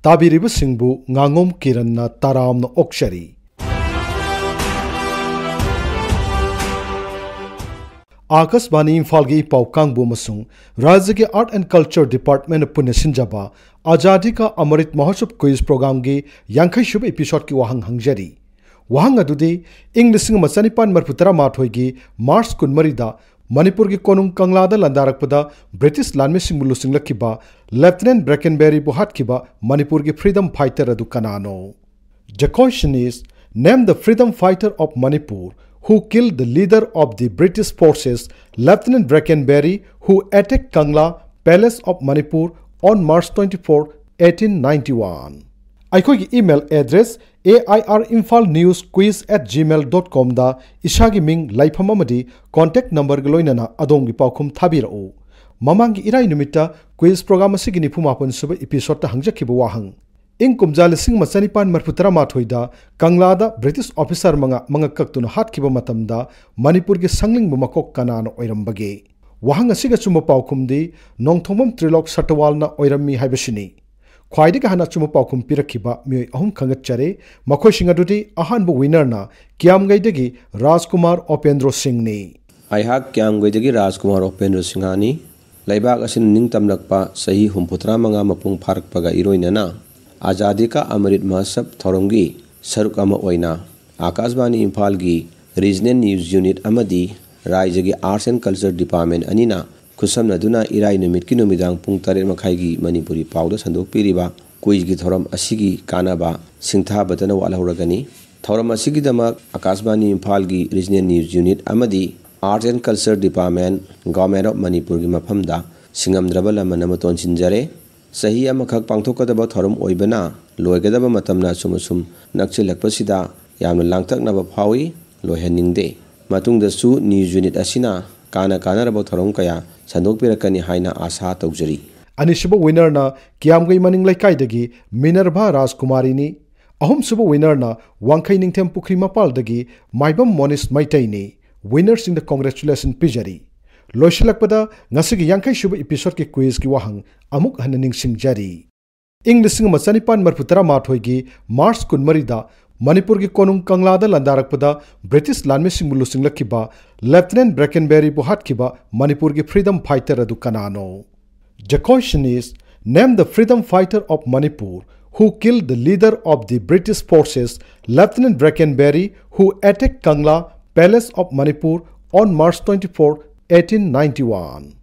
tabiribasingbu ngangom kiranna taramna okshari. Akashvani Imphal gi pau kangbu masung Rajya ke Art and Culture Department punna sinjaba Azadi ka Amrit Mahotsav quiz program gi yankhai shub episode ki wahang hangjari. Wahang adudi ing lising masanipan marputara mathoi gi March kunmari da Manipur ki konung kanglada landarakpada British landmissing bulusing lakiba Lieutenant Brackenberry buhat kiba Manipur ki freedom fighter adu kanano. The question is, name the freedom fighter of Manipur who killed the leader of the British forces, Lieutenant Brackenberry, who attacked Kangla Palace of Manipur on March 24, 1891. Aikogi email address airinfalnewsquiz@gmail.com da ishagi ming laifamamadi contact number galoinana adongi paukhum thabirao. Mamangi irai numita quiz program asigi nifumapun suba episode ta hangjakibu wahang. ing kumjal sing masanipan marputara mathoida Kanglada British officer mga kaktuna hatkiba matamda Manipur gi sangling bumakok kanana oirambage wahang asiga chuma paukumdi nongthomam trilok satawalna oirammi haibashini khwaidi hana chuma paukum pirakhiba mioi ahum khangatchare makhoi singadudi ahanbu winner na Kiamgaidagi Rajkumar Opendro Singh ni aihak Kiamgaidagi Rajkumar Opendro Singhani laibak asin ningtamlakpa sahi humputra manga mapung pharakpaga iroinana Azadi ka Amrit Mahotsav Thorongi Sarukama Oina Akashvani Imphal gi Regional News Unit Amadi Rajya gi Arts and Culture Department Anina Kusamna duna irai numit ki numidang pung 3 makhai gi Manipuri pawda sandok piriba quiz gi thoram asigi kanaba singtha batana walahuragani thoram asigi dama Akashvani Imphal gi Regional News Unit Amadi Arts and Culture Department Government of Manipur gi maphamda singamdraba lamana maton sinjare Sahi amakak pangthokadaba thorum oibana loigadaba matamna sumusum nakchilakpasida yamna langtaknaba phawi loihaningde matungda su news unit asina kana raba thorum kaya sandokpirakani haina asa tawjari anishuba winner na Kiamgai maning laikai Minerva Rajkumari ni ahum suba winner na Wangkhai Ningthem Pukri Mapal dagi Maibam Monis Maitai ni winners in the Congratulation Pijari Loishilakpada ngasigi yankhai shuba episode ki quiz ki wahang amuk hananing singjari ing lising masanipan marputara mathoi gi March kunmari da Manipur ki konung kanglada landarakpada British landmissing bulusing lakiba Lieutenant Brackenberry buhat kiba Manipur ki freedom fighter adu kanano. The question is, name the freedom fighter of Manipur who killed the leader of the British forces, Lieutenant Brackenberry, who attacked Kangla Palace of Manipur on March 24, 1891.